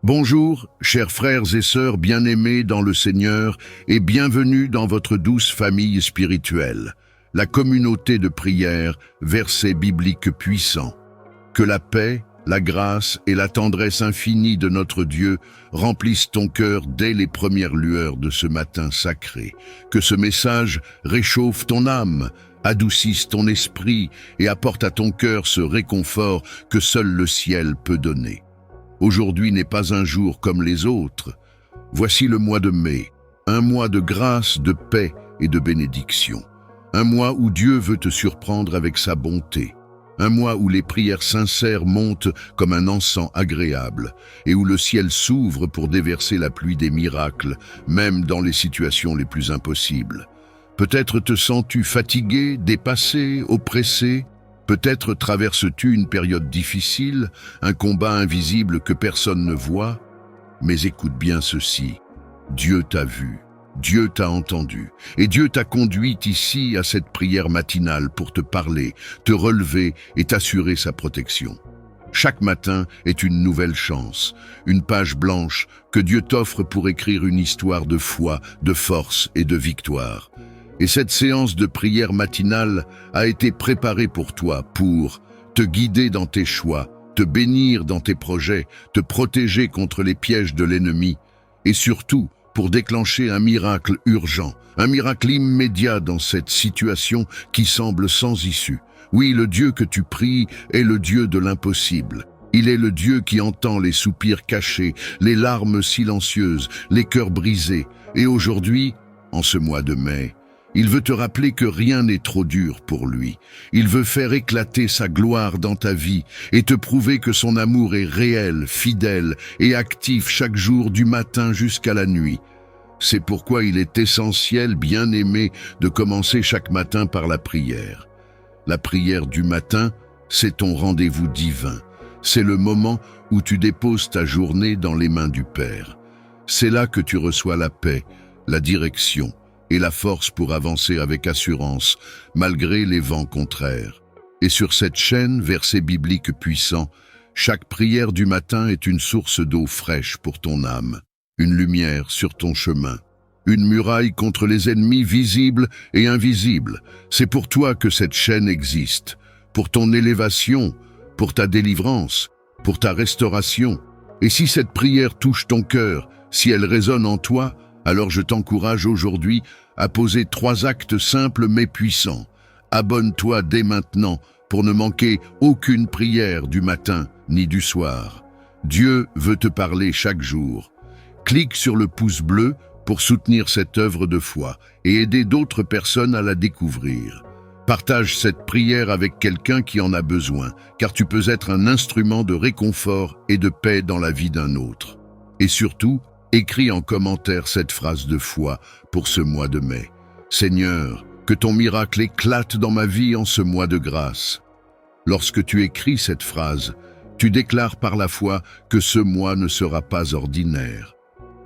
Bonjour, chers frères et sœurs bien-aimés dans le Seigneur, et bienvenue dans votre douce famille spirituelle, la communauté de prière, versets bibliques puissants. Que la paix, la grâce et la tendresse infinie de notre Dieu remplissent ton cœur dès les premières lueurs de ce matin sacré. Que ce message réchauffe ton âme, adoucisse ton esprit et apporte à ton cœur ce réconfort que seul le ciel peut donner. Aujourd'hui n'est pas un jour comme les autres. Voici le mois de mai, un mois de grâce, de paix et de bénédiction. Un mois où Dieu veut te surprendre avec sa bonté. Un mois où les prières sincères montent comme un encens agréable et où le ciel s'ouvre pour déverser la pluie des miracles, même dans les situations les plus impossibles. Peut-être te sens-tu fatigué, dépassé, oppressé. Peut-être traverses-tu une période difficile, un combat invisible que personne ne voit. Mais écoute bien ceci, Dieu t'a vu, Dieu t'a entendu, et Dieu t'a conduit ici à cette prière matinale pour te parler, te relever et t'assurer sa protection. Chaque matin est une nouvelle chance, une page blanche que Dieu t'offre pour écrire une histoire de foi, de force et de victoire. Et cette séance de prière matinale a été préparée pour toi, pour te guider dans tes choix, te bénir dans tes projets, te protéger contre les pièges de l'ennemi, et surtout pour déclencher un miracle urgent, un miracle immédiat dans cette situation qui semble sans issue. Oui, le Dieu que tu pries est le Dieu de l'impossible. Il est le Dieu qui entend les soupirs cachés, les larmes silencieuses, les cœurs brisés. Et aujourd'hui, en ce mois de mai, il veut te rappeler que rien n'est trop dur pour lui. Il veut faire éclater sa gloire dans ta vie et te prouver que son amour est réel, fidèle et actif chaque jour du matin jusqu'à la nuit. C'est pourquoi il est essentiel, bien aimé, de commencer chaque matin par la prière. La prière du matin, c'est ton rendez-vous divin. C'est le moment où tu déposes ta journée dans les mains du Père. C'est là que tu reçois la paix, la direction et la force pour avancer avec assurance, malgré les vents contraires. Et sur cette chaîne, versets bibliques puissants, chaque prière du matin est une source d'eau fraîche pour ton âme, une lumière sur ton chemin, une muraille contre les ennemis visibles et invisibles. C'est pour toi que cette chaîne existe, pour ton élévation, pour ta délivrance, pour ta restauration. Et si cette prière touche ton cœur, si elle résonne en toi, alors je t'encourage aujourd'hui à poser 3 actes simples mais puissants. Abonne-toi dès maintenant pour ne manquer aucune prière du matin ni du soir. Dieu veut te parler chaque jour. Clique sur le pouce bleu pour soutenir cette œuvre de foi et aider d'autres personnes à la découvrir. Partage cette prière avec quelqu'un qui en a besoin, car tu peux être un instrument de réconfort et de paix dans la vie d'un autre. Et surtout, écris en commentaire cette phrase de foi pour ce mois de mai. Seigneur, que ton miracle éclate dans ma vie en ce mois de grâce. Lorsque tu écris cette phrase, tu déclares par la foi que ce mois ne sera pas ordinaire.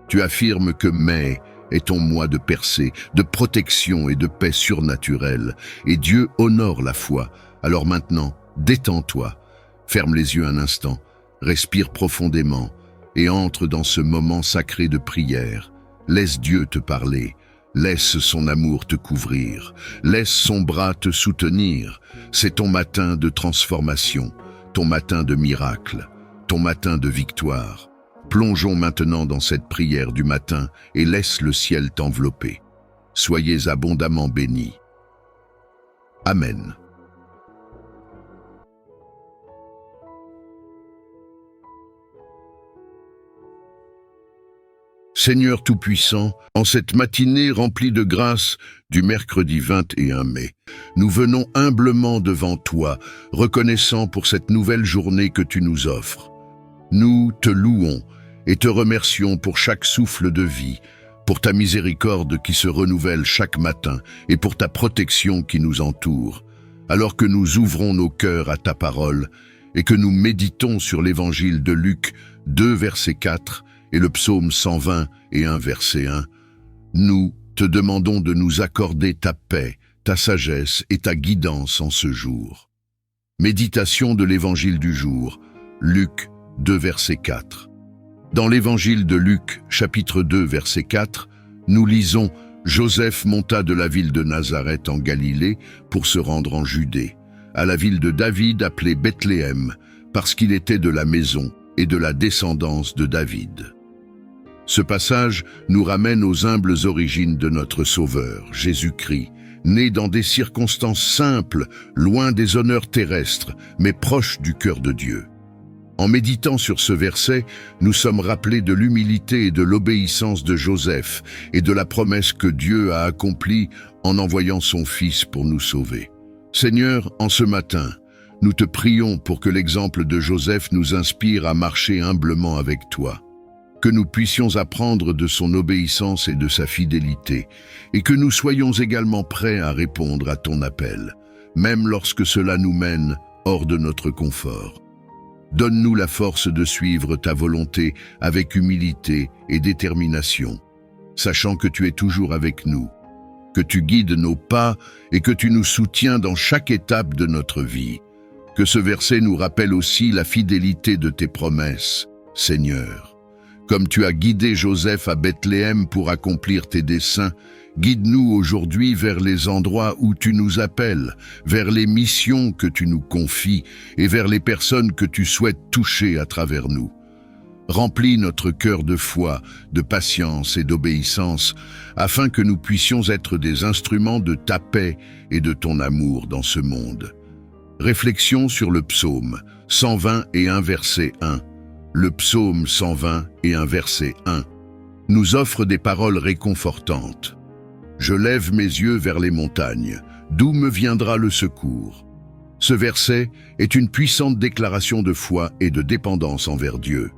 Tu affirmes que mai est ton mois de percée, de protection et de paix surnaturelle. Et Dieu honore la foi. Alors maintenant, détends-toi. Ferme les yeux un instant, respire profondément et entre dans ce moment sacré de prière. Laisse Dieu te parler, laisse son amour te couvrir, laisse son bras te soutenir. C'est ton matin de transformation, ton matin de miracle, ton matin de victoire. Plongeons maintenant dans cette prière du matin et laisse le ciel t'envelopper. Soyez abondamment bénis. Amen. Seigneur Tout-Puissant, en cette matinée remplie de grâce du mercredi 21 mai, nous venons humblement devant toi, reconnaissant pour cette nouvelle journée que tu nous offres. Nous te louons et te remercions pour chaque souffle de vie, pour ta miséricorde qui se renouvelle chaque matin et pour ta protection qui nous entoure. Alors que nous ouvrons nos cœurs à ta parole et que nous méditons sur l'évangile de Luc 2, verset 4, et le psaume 120 et 1 verset 1, nous te demandons de nous accorder ta paix, ta sagesse et ta guidance en ce jour. Méditation de l'évangile du jour, Luc 2 verset 4. Dans l'évangile de Luc, chapitre 2, verset 4, nous lisons « Joseph monta de la ville de Nazareth en Galilée pour se rendre en Judée, à la ville de David appelée Bethléem, parce qu'il était de la maison et de la descendance de David. » Ce passage nous ramène aux humbles origines de notre Sauveur, Jésus-Christ, né dans des circonstances simples, loin des honneurs terrestres, mais proche du cœur de Dieu. En méditant sur ce verset, nous sommes rappelés de l'humilité et de l'obéissance de Joseph et de la promesse que Dieu a accomplie en envoyant son Fils pour nous sauver. Seigneur, en ce matin, nous te prions pour que l'exemple de Joseph nous inspire à marcher humblement avec toi, que nous puissions apprendre de son obéissance et de sa fidélité, et que nous soyons également prêts à répondre à ton appel, même lorsque cela nous mène hors de notre confort. Donne-nous la force de suivre ta volonté avec humilité et détermination, sachant que tu es toujours avec nous, que tu guides nos pas et que tu nous soutiens dans chaque étape de notre vie. Que ce verset nous rappelle aussi la fidélité de tes promesses, Seigneur. Comme tu as guidé Joseph à Bethléem pour accomplir tes desseins, guide-nous aujourd'hui vers les endroits où tu nous appelles, vers les missions que tu nous confies et vers les personnes que tu souhaites toucher à travers nous. Remplis notre cœur de foi, de patience et d'obéissance, afin que nous puissions être des instruments de ta paix et de ton amour dans ce monde. Réflexion sur le psaume 121, verset 1. Le psaume 121, verset 1 nous offre des paroles réconfortantes. Je lève mes yeux vers les montagnes, d'où me viendra le secours? Ce verset est une puissante déclaration de foi et de dépendance envers Dieu.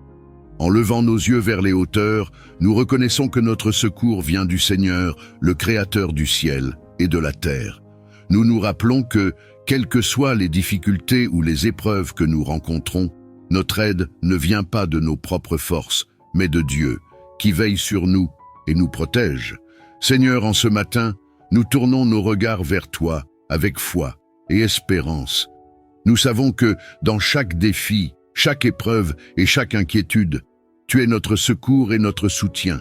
En levant nos yeux vers les hauteurs, nous reconnaissons que notre secours vient du Seigneur, le Créateur du ciel et de la terre. Nous nous rappelons que, quelles que soient les difficultés ou les épreuves que nous rencontrons, notre aide ne vient pas de nos propres forces, mais de Dieu, qui veille sur nous et nous protège. Seigneur, en ce matin, nous tournons nos regards vers toi avec foi et espérance. Nous savons que dans chaque défi, chaque épreuve et chaque inquiétude, tu es notre secours et notre soutien.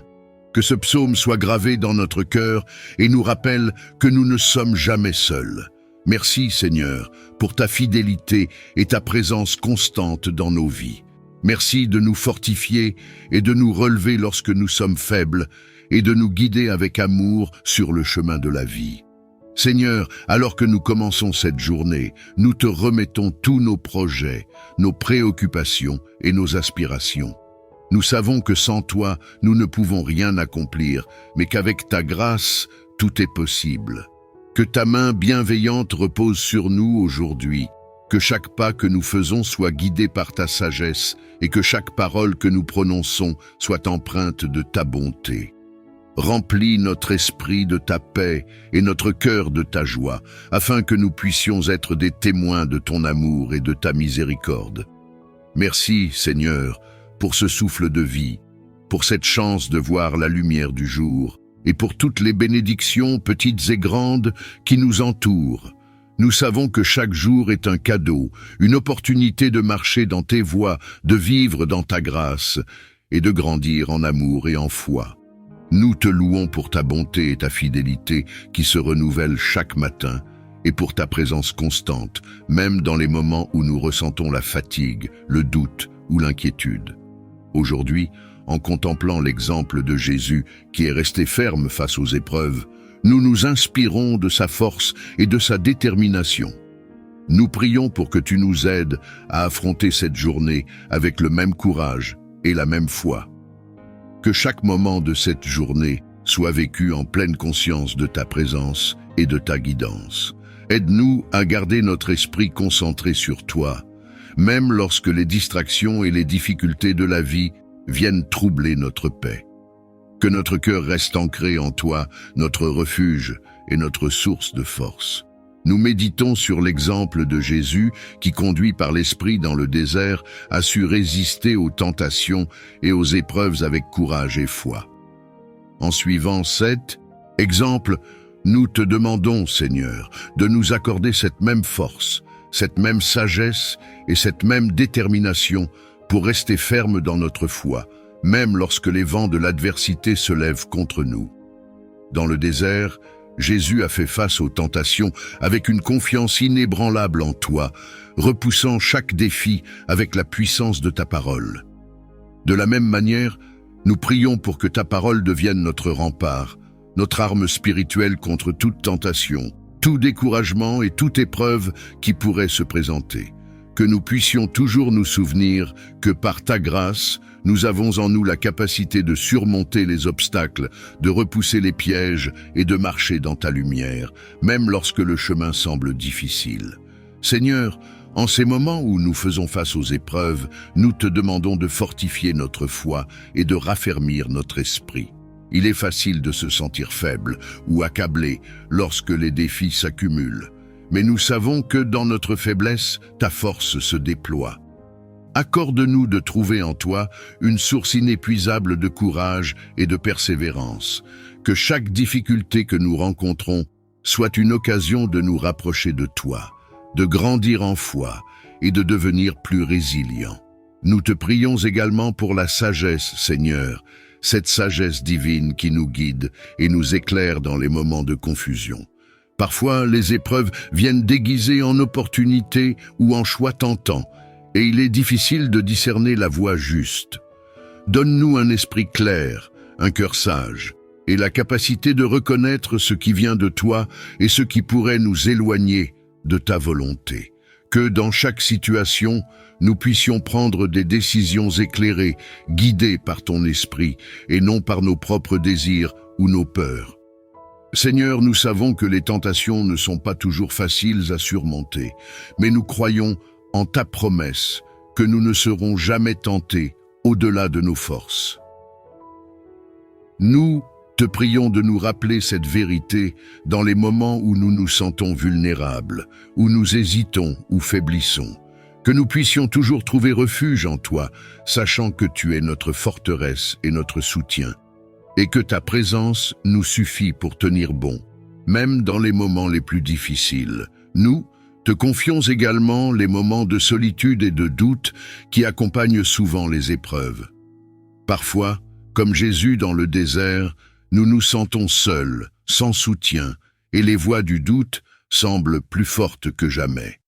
Que ce psaume soit gravé dans notre cœur et nous rappelle que nous ne sommes jamais seuls. Merci Seigneur pour ta fidélité et ta présence constante dans nos vies. Merci de nous fortifier et de nous relever lorsque nous sommes faibles et de nous guider avec amour sur le chemin de la vie. Seigneur, alors que nous commençons cette journée, nous te remettons tous nos projets, nos préoccupations et nos aspirations. Nous savons que sans toi, nous ne pouvons rien accomplir, mais qu'avec ta grâce, tout est possible. Que ta main bienveillante repose sur nous aujourd'hui, que chaque pas que nous faisons soit guidé par ta sagesse et que chaque parole que nous prononçons soit empreinte de ta bonté. Remplis notre esprit de ta paix et notre cœur de ta joie, afin que nous puissions être des témoins de ton amour et de ta miséricorde. Merci, Seigneur, pour ce souffle de vie, pour cette chance de voir la lumière du jour, et pour toutes les bénédictions, petites et grandes, qui nous entourent. Nous savons que chaque jour est un cadeau, une opportunité de marcher dans tes voies, de vivre dans ta grâce, et de grandir en amour et en foi. Nous te louons pour ta bonté et ta fidélité qui se renouvellent chaque matin, et pour ta présence constante, même dans les moments où nous ressentons la fatigue, le doute ou l'inquiétude. Aujourd'hui, en contemplant l'exemple de Jésus qui est resté ferme face aux épreuves, nous nous inspirons de sa force et de sa détermination. Nous prions pour que tu nous aides à affronter cette journée avec le même courage et la même foi. Que chaque moment de cette journée soit vécu en pleine conscience de ta présence et de ta guidance. Aide-nous à garder notre esprit concentré sur toi, même lorsque les distractions et les difficultés de la vie viennent troubler notre paix. Que notre cœur reste ancré en toi, notre refuge et notre source de force. Nous méditons sur l'exemple de Jésus qui, conduit par l'Esprit dans le désert, a su résister aux tentations et aux épreuves avec courage et foi. En suivant cet exemple, nous te demandons, Seigneur, de nous accorder cette même force, cette même sagesse et cette même détermination pour rester fermes dans notre foi, même lorsque les vents de l'adversité se lèvent contre nous. Dans le désert, Jésus a fait face aux tentations avec une confiance inébranlable en toi, repoussant chaque défi avec la puissance de ta parole. De la même manière, nous prions pour que ta parole devienne notre rempart, notre arme spirituelle contre toute tentation, tout découragement et toute épreuve qui pourrait se présenter. Que nous puissions toujours nous souvenir que par ta grâce, nous avons en nous la capacité de surmonter les obstacles, de repousser les pièges et de marcher dans ta lumière, même lorsque le chemin semble difficile. Seigneur, en ces moments où nous faisons face aux épreuves, nous te demandons de fortifier notre foi et de raffermir notre esprit. Il est facile de se sentir faible ou accablé lorsque les défis s'accumulent. Mais nous savons que dans notre faiblesse, ta force se déploie. Accorde-nous de trouver en toi une source inépuisable de courage et de persévérance. Que chaque difficulté que nous rencontrons soit une occasion de nous rapprocher de toi, de grandir en foi et de devenir plus résilients. Nous te prions également pour la sagesse, Seigneur, cette sagesse divine qui nous guide et nous éclaire dans les moments de confusion. Parfois, les épreuves viennent déguisées en opportunités ou en choix tentants, et il est difficile de discerner la voie juste. Donne-nous un esprit clair, un cœur sage, et la capacité de reconnaître ce qui vient de toi et ce qui pourrait nous éloigner de ta volonté. Que dans chaque situation, nous puissions prendre des décisions éclairées, guidées par ton esprit, et non par nos propres désirs ou nos peurs. Seigneur, nous savons que les tentations ne sont pas toujours faciles à surmonter, mais nous croyons en ta promesse que nous ne serons jamais tentés au-delà de nos forces. Nous te prions de nous rappeler cette vérité dans les moments où nous nous sentons vulnérables, où nous hésitons ou faiblissons, que nous puissions toujours trouver refuge en toi, sachant que tu es notre forteresse et notre soutien, et que ta présence nous suffit pour tenir bon, même dans les moments les plus difficiles. Nous te confions également les moments de solitude et de doute qui accompagnent souvent les épreuves. Parfois, comme Jésus dans le désert, nous nous sentons seuls, sans soutien, et les voix du doute semblent plus fortes que jamais.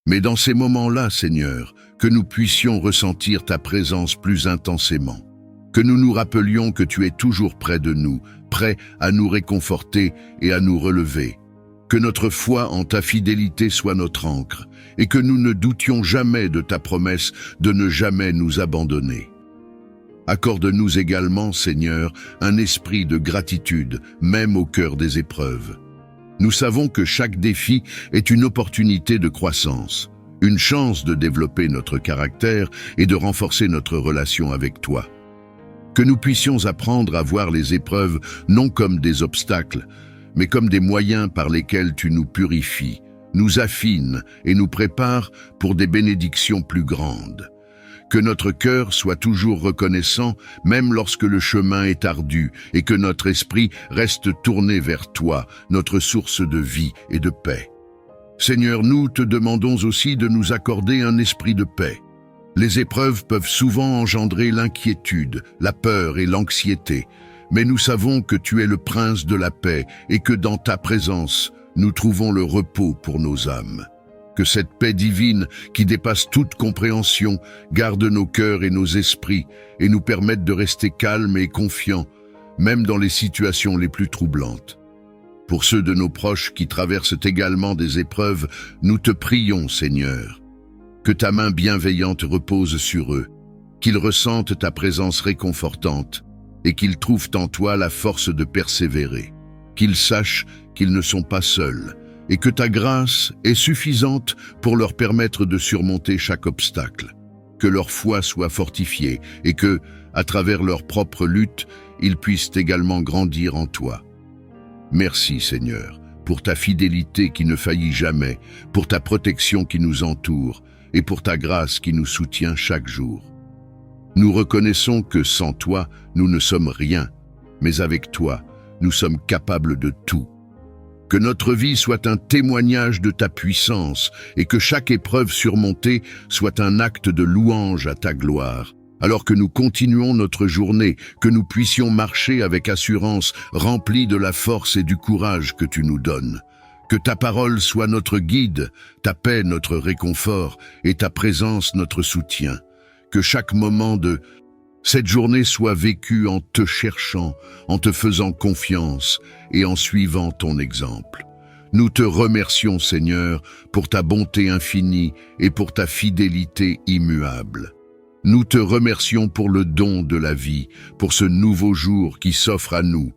Mais dans ces moments-là, Seigneur, que nous puissions ressentir ta présence plus intensément. Que nous nous rappelions que tu es toujours près de nous, prêt à nous réconforter et à nous relever. Que notre foi en ta fidélité soit notre ancre, et que nous ne doutions jamais de ta promesse de ne jamais nous abandonner. Accorde-nous également, Seigneur, un esprit de gratitude, même au cœur des épreuves. Nous savons que chaque défi est une opportunité de croissance, une chance de développer notre caractère et de renforcer notre relation avec toi. Que nous puissions apprendre à voir les épreuves non comme des obstacles, mais comme des moyens par lesquels tu nous purifies, nous affines et nous prépares pour des bénédictions plus grandes. Que notre cœur soit toujours reconnaissant, même lorsque le chemin est ardu, et que notre esprit reste tourné vers toi, notre source de vie et de paix. Seigneur, nous te demandons aussi de nous accorder un esprit de paix. Les épreuves peuvent souvent engendrer l'inquiétude, la peur et l'anxiété, mais nous savons que tu es le prince de la paix et que dans ta présence, nous trouvons le repos pour nos âmes. Que cette paix divine, qui dépasse toute compréhension, garde nos cœurs et nos esprits et nous permette de rester calmes et confiants, même dans les situations les plus troublantes. Pour ceux de nos proches qui traversent également des épreuves, nous te prions, Seigneur. Que ta main bienveillante repose sur eux, qu'ils ressentent ta présence réconfortante et qu'ils trouvent en toi la force de persévérer, qu'ils sachent qu'ils ne sont pas seuls et que ta grâce est suffisante pour leur permettre de surmonter chaque obstacle, que leur foi soit fortifiée et que, à travers leur propre lutte, ils puissent également grandir en toi. Merci Seigneur, pour ta fidélité qui ne faillit jamais, pour ta protection qui nous entoure et pour ta grâce qui nous soutient chaque jour. Nous reconnaissons que sans toi, nous ne sommes rien, mais avec toi, nous sommes capables de tout. Que notre vie soit un témoignage de ta puissance et que chaque épreuve surmontée soit un acte de louange à ta gloire. Alors que nous continuons notre journée, que nous puissions marcher avec assurance, remplis de la force et du courage que tu nous donnes. Que ta parole soit notre guide, ta paix notre réconfort et ta présence notre soutien. Que chaque moment de cette journée soit vécu en te cherchant, en te faisant confiance et en suivant ton exemple. Nous te remercions, Seigneur, pour ta bonté infinie et pour ta fidélité immuable. Nous te remercions pour le don de la vie, pour ce nouveau jour qui s'offre à nous,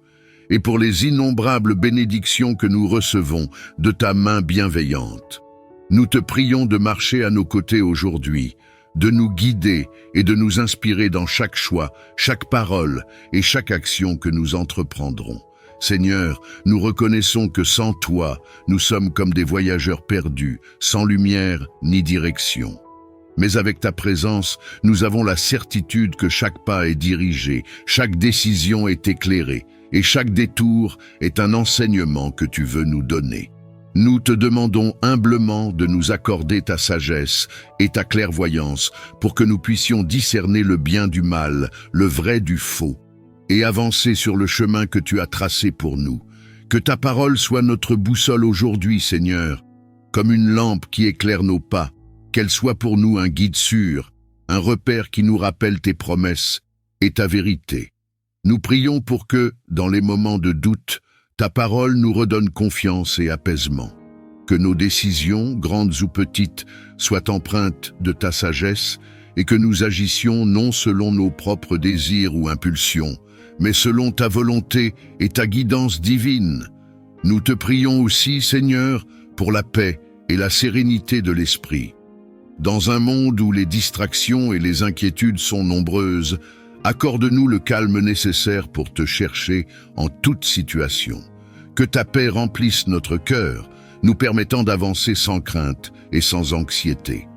et pour les innombrables bénédictions que nous recevons de ta main bienveillante. Nous te prions de marcher à nos côtés aujourd'hui, de nous guider et de nous inspirer dans chaque choix, chaque parole et chaque action que nous entreprendrons. Seigneur, nous reconnaissons que sans toi, nous sommes comme des voyageurs perdus, sans lumière ni direction. Mais avec ta présence, nous avons la certitude que chaque pas est dirigé, chaque décision est éclairée, et chaque détour est un enseignement que tu veux nous donner. Nous te demandons humblement de nous accorder ta sagesse et ta clairvoyance pour que nous puissions discerner le bien du mal, le vrai du faux, et avancer sur le chemin que tu as tracé pour nous. Que ta parole soit notre boussole aujourd'hui, Seigneur, comme une lampe qui éclaire nos pas, qu'elle soit pour nous un guide sûr, un repère qui nous rappelle tes promesses et ta vérité. Nous prions pour que, dans les moments de doute, ta parole nous redonne confiance et apaisement. Que nos décisions, grandes ou petites, soient empreintes de ta sagesse et que nous agissions non selon nos propres désirs ou impulsions, mais selon ta volonté et ta guidance divine. Nous te prions aussi, Seigneur, pour la paix et la sérénité de l'esprit. Dans un monde où les distractions et les inquiétudes sont nombreuses, accorde-nous le calme nécessaire pour te chercher en toute situation. Que ta paix remplisse notre cœur, nous permettant d'avancer sans crainte et sans anxiété.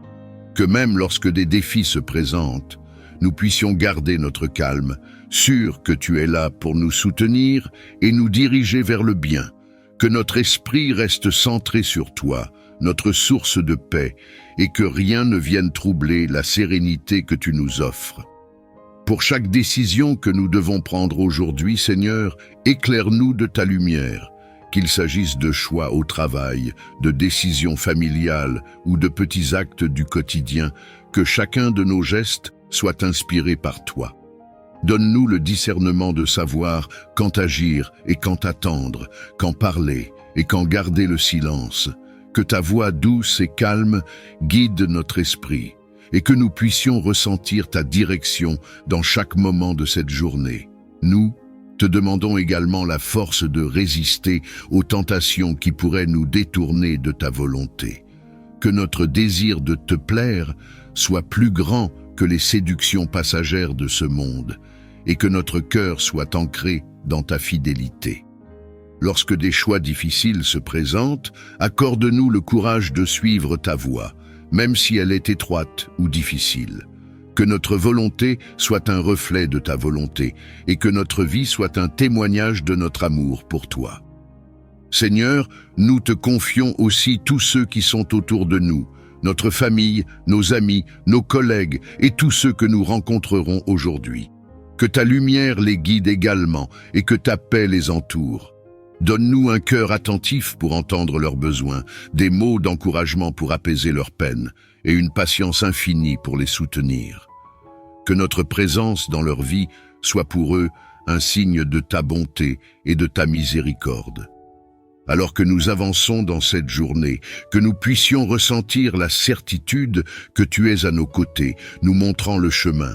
Que même lorsque des défis se présentent, nous puissions garder notre calme, sûrs que tu es là pour nous soutenir et nous diriger vers le bien. Que notre esprit reste centré sur toi, notre source de paix, et que rien ne vienne troubler la sérénité que tu nous offres. Pour chaque décision que nous devons prendre aujourd'hui, Seigneur, éclaire-nous de ta lumière, qu'il s'agisse de choix au travail, de décisions familiales ou de petits actes du quotidien, que chacun de nos gestes soit inspiré par toi. Donne-nous le discernement de savoir quand agir et quand attendre, quand parler et quand garder le silence. Que ta voix douce et calme guide notre esprit et que nous puissions ressentir ta direction dans chaque moment de cette journée. Nous te demandons également la force de résister aux tentations qui pourraient nous détourner de ta volonté. Que notre désir de te plaire soit plus grand que les séductions passagères de ce monde et que notre cœur soit ancré dans ta fidélité. Lorsque des choix difficiles se présentent, accorde-nous le courage de suivre ta voie, même si elle est étroite ou difficile. Que notre volonté soit un reflet de ta volonté et que notre vie soit un témoignage de notre amour pour toi. Seigneur, nous te confions aussi tous ceux qui sont autour de nous, notre famille, nos amis, nos collègues et tous ceux que nous rencontrerons aujourd'hui. Que ta lumière les guide également et que ta paix les entoure. Donne-nous un cœur attentif pour entendre leurs besoins, des mots d'encouragement pour apaiser leurs peines et une patience infinie pour les soutenir. Que notre présence dans leur vie soit pour eux un signe de ta bonté et de ta miséricorde. Alors que nous avançons dans cette journée, que nous puissions ressentir la certitude que tu es à nos côtés, nous montrant le chemin.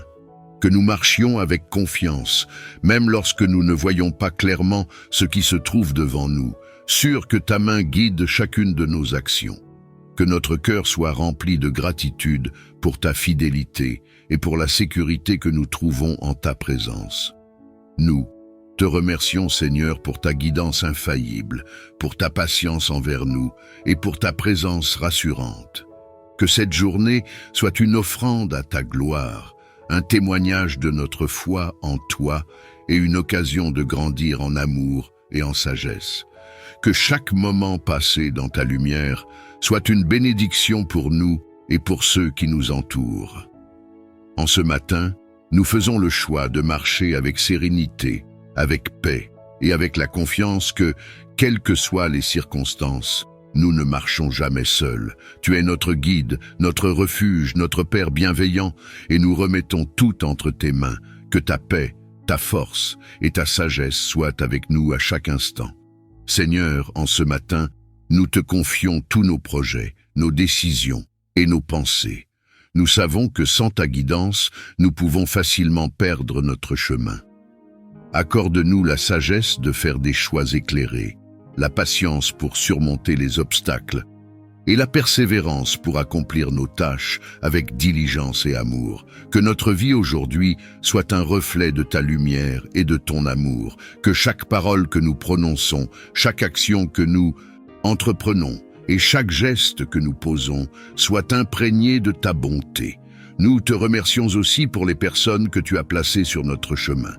Que nous marchions avec confiance, même lorsque nous ne voyons pas clairement ce qui se trouve devant nous, sûrs que ta main guide chacune de nos actions. Que notre cœur soit rempli de gratitude pour ta fidélité et pour la sécurité que nous trouvons en ta présence. Nous te remercions, Seigneur, pour ta guidance infaillible, pour ta patience envers nous et pour ta présence rassurante. Que cette journée soit une offrande à ta gloire, un témoignage de notre foi en toi et une occasion de grandir en amour et en sagesse. Que chaque moment passé dans ta lumière soit une bénédiction pour nous et pour ceux qui nous entourent. En ce matin, Nous faisons le choix de marcher avec sérénité, avec paix et avec la confiance que, quelles que soient les circonstances, nous ne marchons jamais seuls. Tu es notre guide, notre refuge, notre Père bienveillant, et nous remettons tout entre tes mains. Que ta paix, ta force et ta sagesse soient avec nous à chaque instant. Seigneur, en ce matin, nous te confions tous nos projets, nos décisions et nos pensées. Nous savons que sans ta guidance, nous pouvons facilement perdre notre chemin. Accorde-nous la sagesse de faire des choix éclairés, la patience pour surmonter les obstacles et la persévérance pour accomplir nos tâches avec diligence et amour. Que notre vie aujourd'hui soit un reflet de ta lumière et de ton amour, que chaque parole que nous prononçons, chaque action que nous entreprenons et chaque geste que nous posons soit imprégné de ta bonté. Nous te remercions aussi pour les personnes que tu as placées sur notre chemin,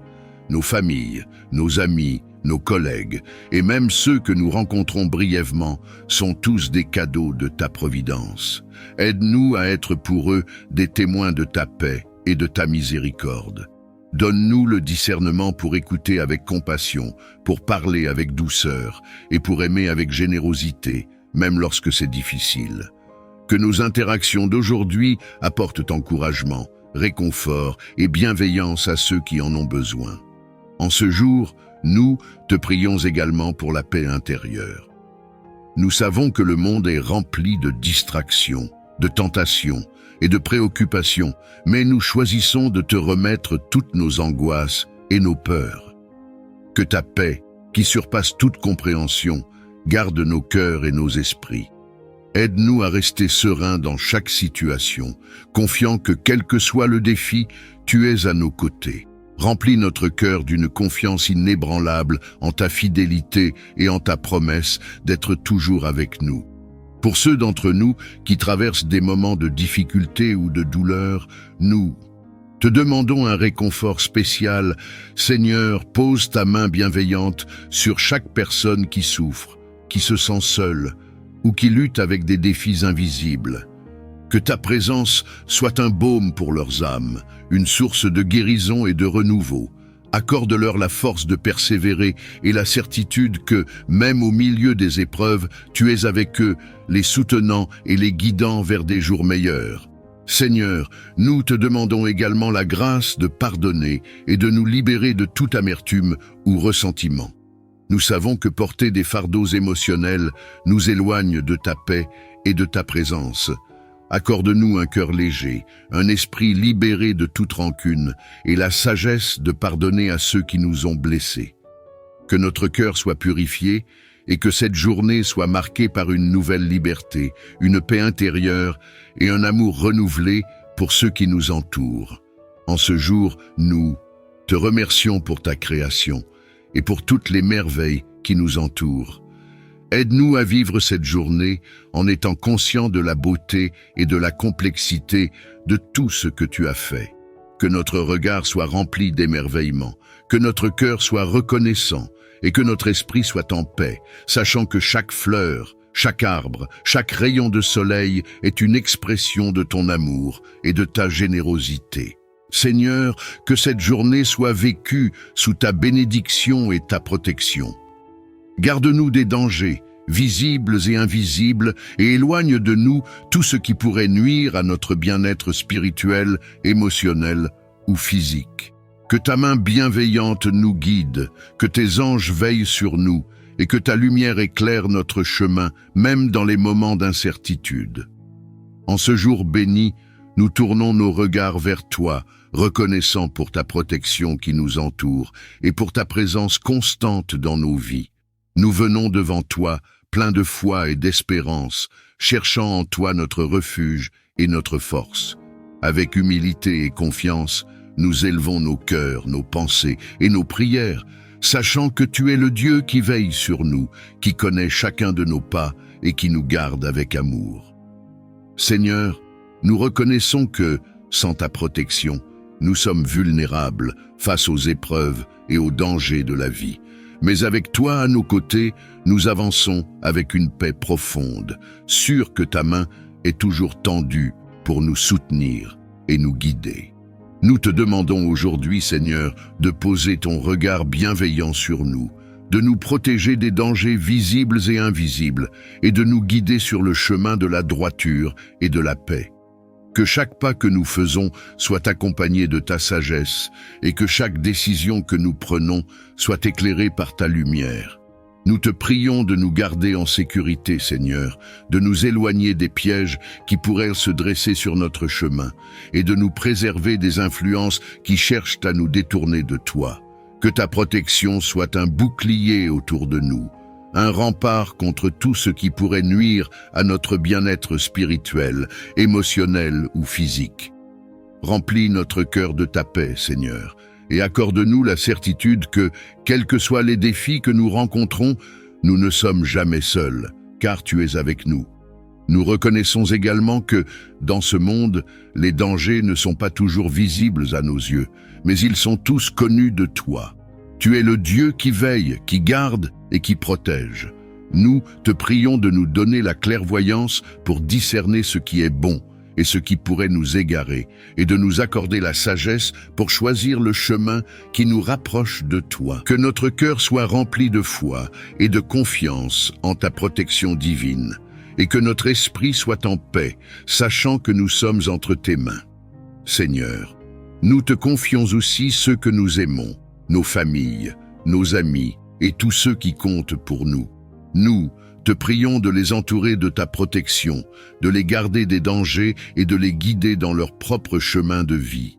nos familles, nos amis, nos collègues, et même ceux que nous rencontrons brièvement sont tous des cadeaux de ta providence. Aide-nous à être pour eux des témoins de ta paix et de ta miséricorde. Donne-nous le discernement pour écouter avec compassion, pour parler avec douceur et pour aimer avec générosité, même lorsque c'est difficile. Que nos interactions d'aujourd'hui apportent encouragement, réconfort et bienveillance à ceux qui en ont besoin. En ce jour, nous te prions également pour la paix intérieure. Nous savons que le monde est rempli de distractions, de tentations et de préoccupations, mais nous choisissons de te remettre toutes nos angoisses et nos peurs. Que ta paix, qui surpasse toute compréhension, garde nos cœurs et nos esprits. Aide-nous à rester sereins dans chaque situation, confiant que quel que soit le défi, tu es à nos côtés. Remplis notre cœur d'une confiance inébranlable en ta fidélité et en ta promesse d'être toujours avec nous. Pour ceux d'entre nous qui traversent des moments de difficulté ou de douleur, nous te demandons un réconfort spécial. Seigneur, pose ta main bienveillante sur chaque personne qui souffre, qui se sent seule ou qui lutte avec des défis invisibles. Que ta présence soit un baume pour leurs âmes, une source de guérison et de renouveau. Accorde-leur la force de persévérer et la certitude que, même au milieu des épreuves, tu es avec eux, les soutenant et les guidant vers des jours meilleurs. Seigneur, nous te demandons également la grâce de pardonner et de nous libérer de toute amertume ou ressentiment. Nous savons que porter des fardeaux émotionnels nous éloigne de ta paix et de ta présence. Accorde-nous un cœur léger, un esprit libéré de toute rancune et la sagesse de pardonner à ceux qui nous ont blessés. Que notre cœur soit purifié et que cette journée soit marquée par une nouvelle liberté, une paix intérieure et un amour renouvelé pour ceux qui nous entourent. En ce jour, nous te remercions pour ta création et pour toutes les merveilles qui nous entourent. Aide-nous à vivre cette journée en étant conscients de la beauté et de la complexité de tout ce que tu as fait. Que notre regard soit rempli d'émerveillement, que notre cœur soit reconnaissant et que notre esprit soit en paix, sachant que chaque fleur, chaque arbre, chaque rayon de soleil est une expression de ton amour et de ta générosité. Seigneur, que cette journée soit vécue sous ta bénédiction et ta protection. Garde-nous des dangers, visibles et invisibles, et éloigne de nous tout ce qui pourrait nuire à notre bien-être spirituel, émotionnel ou physique. Que ta main bienveillante nous guide, que tes anges veillent sur nous, et que ta lumière éclaire notre chemin, même dans les moments d'incertitude. En ce jour béni, nous tournons nos regards vers toi, reconnaissant pour ta protection qui nous entoure, et pour ta présence constante dans nos vies. Nous venons devant toi, pleins de foi et d'espérance, cherchant en toi notre refuge et notre force. Avec humilité et confiance, nous élevons nos cœurs, nos pensées et nos prières, sachant que tu es le Dieu qui veille sur nous, qui connaît chacun de nos pas et qui nous garde avec amour. Seigneur, nous reconnaissons que, sans ta protection, nous sommes vulnérables face aux épreuves et aux dangers de la vie. Mais avec toi à nos côtés, nous avançons avec une paix profonde, sûrs que ta main est toujours tendue pour nous soutenir et nous guider. Nous te demandons aujourd'hui, Seigneur, de poser ton regard bienveillant sur nous, de nous protéger des dangers visibles et invisibles, et de nous guider sur le chemin de la droiture et de la paix. Que chaque pas que nous faisons soit accompagné de ta sagesse, et que chaque décision que nous prenons soit éclairée par ta lumière. Nous te prions de nous garder en sécurité, Seigneur, de nous éloigner des pièges qui pourraient se dresser sur notre chemin, et de nous préserver des influences qui cherchent à nous détourner de toi. Que ta protection soit un bouclier autour de nous, un rempart contre tout ce qui pourrait nuire à notre bien-être spirituel, émotionnel ou physique. Remplis notre cœur de ta paix, Seigneur, et accorde-nous la certitude que, quels que soient les défis que nous rencontrons, nous ne sommes jamais seuls, car tu es avec nous. Nous reconnaissons également que, dans ce monde, les dangers ne sont pas toujours visibles à nos yeux, mais ils sont tous connus de toi. Tu es le Dieu qui veille, qui garde et qui protège. Nous te prions de nous donner la clairvoyance pour discerner ce qui est bon et ce qui pourrait nous égarer, et de nous accorder la sagesse pour choisir le chemin qui nous rapproche de toi. Que notre cœur soit rempli de foi et de confiance en ta protection divine, et que notre esprit soit en paix, sachant que nous sommes entre tes mains. Seigneur, nous te confions aussi ceux que nous aimons, nos familles, nos amis et tous ceux qui comptent pour nous. Nous te prions de les entourer de ta protection, de les garder des dangers et de les guider dans leur propre chemin de vie.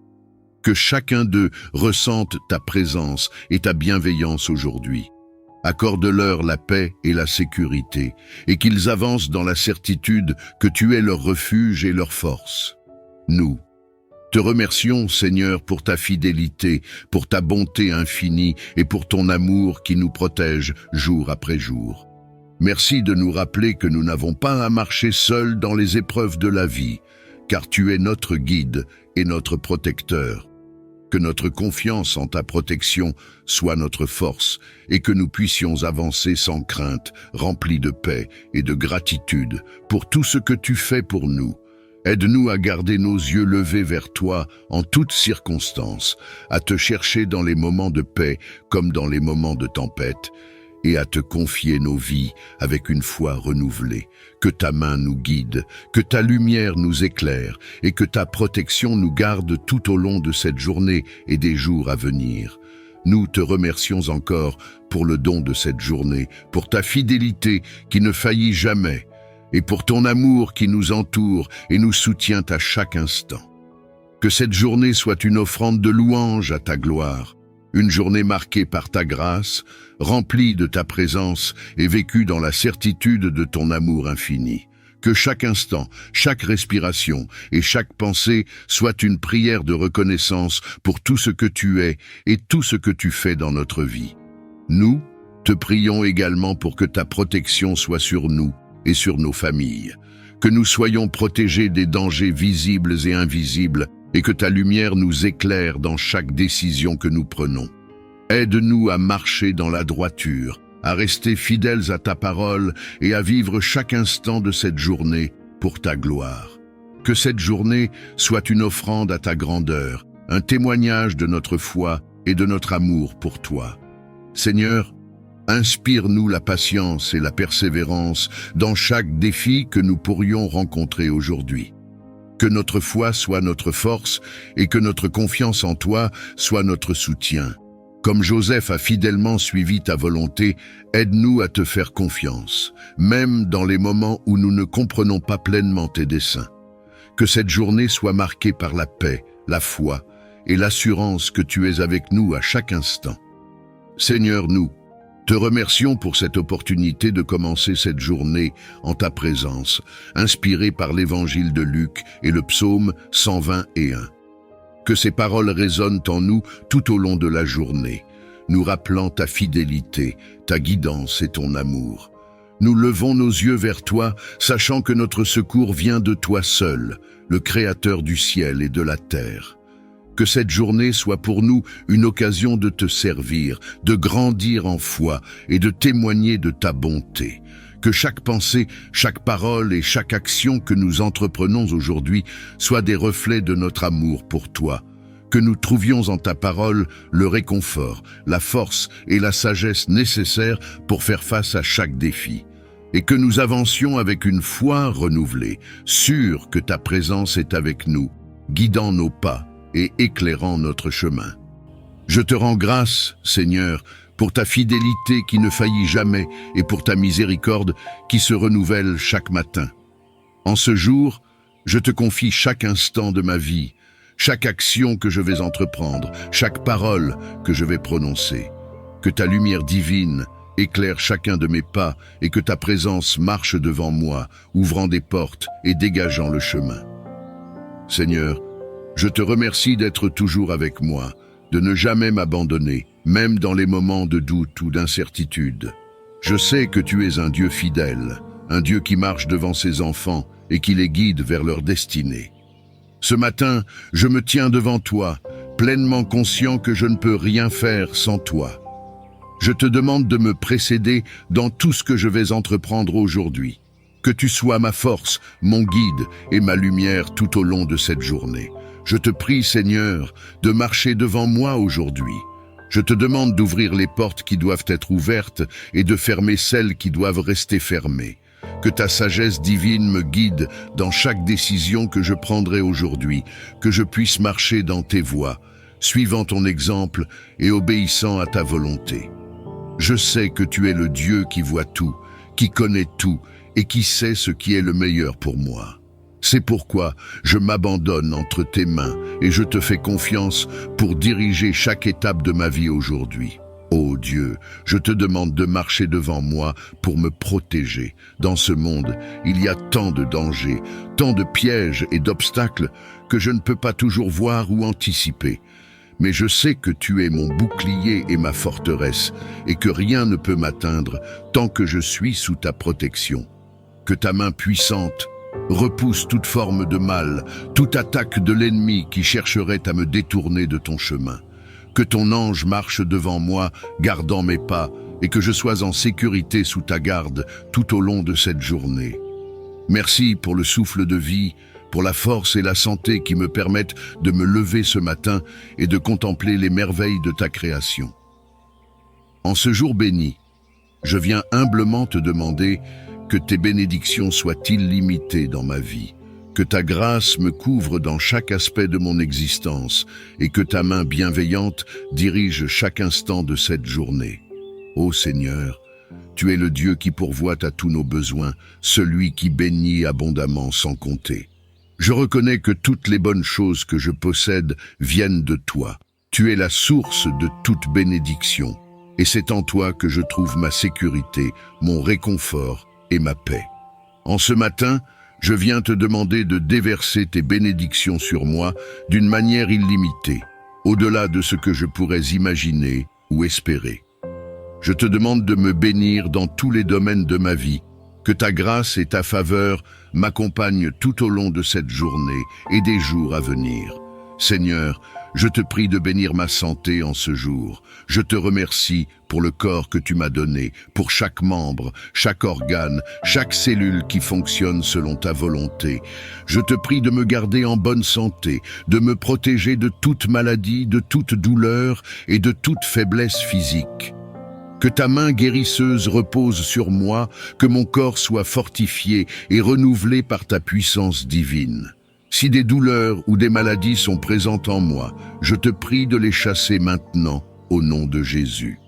Que chacun d'eux ressente ta présence et ta bienveillance aujourd'hui. Accorde-leur la paix et la sécurité, et qu'ils avancent dans la certitude que tu es leur refuge et leur force. Nous te remercions, Seigneur, pour ta fidélité, pour ta bonté infinie et pour ton amour qui nous protège jour après jour. Merci de nous rappeler que nous n'avons pas à marcher seuls dans les épreuves de la vie, car tu es notre guide et notre protecteur. Que notre confiance en ta protection soit notre force et que nous puissions avancer sans crainte, remplis de paix et de gratitude pour tout ce que tu fais pour nous. Aide-nous à garder nos yeux levés vers toi en toutes circonstances, à te chercher dans les moments de paix comme dans les moments de tempête, et à te confier nos vies avec une foi renouvelée. Que ta main nous guide, que ta lumière nous éclaire, et que ta protection nous garde tout au long de cette journée et des jours à venir. Nous te remercions encore pour le don de cette journée, pour ta fidélité qui ne faillit jamais, et pour ton amour qui nous entoure et nous soutient à chaque instant. Que cette journée soit une offrande de louange à ta gloire, une journée marquée par ta grâce, remplie de ta présence et vécue dans la certitude de ton amour infini. Que chaque instant, chaque respiration et chaque pensée soit une prière de reconnaissance pour tout ce que tu es et tout ce que tu fais dans notre vie. Nous te prions également pour que ta protection soit sur nous et sur nos familles, que nous soyons protégés des dangers visibles et invisibles et que ta lumière nous éclaire dans chaque décision que nous prenons. Aide-nous à marcher dans la droiture, à rester fidèles à ta parole et à vivre chaque instant de cette journée pour ta gloire. Que cette journée soit une offrande à ta grandeur, un témoignage de notre foi et de notre amour pour toi. Seigneur, inspire-nous la patience et la persévérance dans chaque défi que nous pourrions rencontrer aujourd'hui. Que notre foi soit notre force et que notre confiance en toi soit notre soutien. Comme Joseph a fidèlement suivi ta volonté, aide-nous à te faire confiance, même dans les moments où nous ne comprenons pas pleinement tes desseins. Que cette journée soit marquée par la paix, la foi et l'assurance que tu es avec nous à chaque instant. Seigneur, nous te remercions pour cette opportunité de commencer cette journée en ta présence, inspirée par l'évangile de Luc et le psaume 121. Que ces paroles résonnent en nous tout au long de la journée, nous rappelant ta fidélité, ta guidance et ton amour. Nous levons nos yeux vers toi, sachant que notre secours vient de toi seul, le Créateur du ciel et de la terre. Que cette journée soit pour nous une occasion de te servir, de grandir en foi et de témoigner de ta bonté. Que chaque pensée, chaque parole et chaque action que nous entreprenons aujourd'hui soient des reflets de notre amour pour toi. que nous trouvions en ta parole le réconfort, la force et la sagesse nécessaires pour faire face à chaque défi, et que nous avancions avec une foi renouvelée, sûrs que ta présence est avec nous, guidant nos pas et éclairant notre chemin. Je te rends grâce, Seigneur, pour ta fidélité qui ne faillit jamais et pour ta miséricorde qui se renouvelle chaque matin. En ce jour, je te confie chaque instant de ma vie, chaque action que je vais entreprendre, chaque parole que je vais prononcer. Que ta lumière divine éclaire chacun de mes pas et que ta présence marche devant moi, ouvrant des portes et dégageant le chemin. Seigneur, je te remercie d'être toujours avec moi, de ne jamais m'abandonner, même dans les moments de doute ou d'incertitude. Je sais que tu es un Dieu fidèle, un Dieu qui marche devant ses enfants et qui les guide vers leur destinée. Ce matin, je me tiens devant toi, pleinement conscient que je ne peux rien faire sans toi. Je te demande de me précéder dans tout ce que je vais entreprendre aujourd'hui. Que tu sois ma force, mon guide et ma lumière tout au long de cette journée. Je te prie, Seigneur, de marcher devant moi aujourd'hui. Je te demande d'ouvrir les portes qui doivent être ouvertes et de fermer celles qui doivent rester fermées. Que ta sagesse divine me guide dans chaque décision que je prendrai aujourd'hui, que je puisse marcher dans tes voies, suivant ton exemple et obéissant à ta volonté. Je sais que tu es le Dieu qui voit tout, qui connaît tout et qui sait ce qui est le meilleur pour moi. C'est pourquoi je m'abandonne entre tes mains et je te fais confiance pour diriger chaque étape de ma vie aujourd'hui. Ô Dieu, je te demande de marcher devant moi pour me protéger. Dans ce monde, il y a tant de dangers, tant de pièges et d'obstacles que je ne peux pas toujours voir ou anticiper. Mais je sais que tu es mon bouclier et ma forteresse et que rien ne peut m'atteindre tant que je suis sous ta protection. Que ta main puissante repousse toute forme de mal, toute attaque de l'ennemi qui chercherait à me détourner de ton chemin. Que ton ange marche devant moi, gardant mes pas, et que je sois en sécurité sous ta garde tout au long de cette journée. Merci pour le souffle de vie, pour la force et la santé qui me permettent de me lever ce matin et de contempler les merveilles de ta création. En ce jour béni, je viens humblement te demander que tes bénédictions soient illimitées dans ma vie, que ta grâce me couvre dans chaque aspect de mon existence et que ta main bienveillante dirige chaque instant de cette journée. Ô Seigneur, tu es le Dieu qui pourvoit à tous nos besoins, celui qui bénit abondamment sans compter. Je reconnais que toutes les bonnes choses que je possède viennent de toi. Tu es la source de toute bénédiction, et c'est en toi que je trouve ma sécurité, mon réconfort et ma paix. En ce matin, je viens te demander de déverser tes bénédictions sur moi d'une manière illimitée, au-delà de ce que je pourrais imaginer ou espérer. Je te demande de me bénir dans tous les domaines de ma vie, que ta grâce et ta faveur m'accompagnent tout au long de cette journée et des jours à venir. Seigneur, je te prie de bénir ma santé en ce jour. Je te remercie pour le corps que tu m'as donné, pour chaque membre, chaque organe, chaque cellule qui fonctionne selon ta volonté. Je te prie de me garder en bonne santé, de me protéger de toute maladie, de toute douleur et de toute faiblesse physique. Que ta main guérisseuse repose sur moi, que mon corps soit fortifié et renouvelé par ta puissance divine. Si des douleurs ou des maladies sont présentes en moi, je te prie de les chasser maintenant, au nom de Jésus.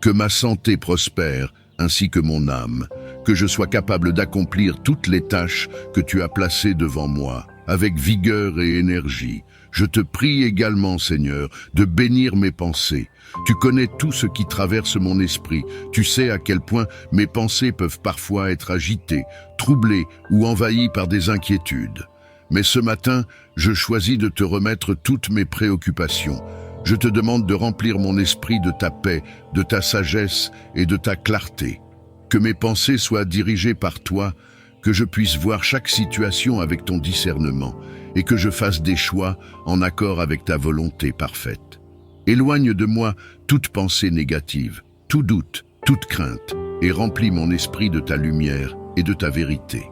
Que ma santé prospère, ainsi que mon âme, que je sois capable d'accomplir toutes les tâches que tu as placées devant moi, avec vigueur et énergie. Je te prie également, Seigneur, de bénir mes pensées. Tu connais tout ce qui traverse mon esprit. Tu sais à quel point mes pensées peuvent parfois être agitées, troublées ou envahies par des inquiétudes. Mais ce matin, je choisis de te remettre toutes mes préoccupations. Je te demande de remplir mon esprit de ta paix, de ta sagesse et de ta clarté. Que mes pensées soient dirigées par toi, que je puisse voir chaque situation avec ton discernement et que je fasse des choix en accord avec ta volonté parfaite. Éloigne de moi toute pensée négative, tout doute, toute crainte et remplis mon esprit de ta lumière et de ta vérité.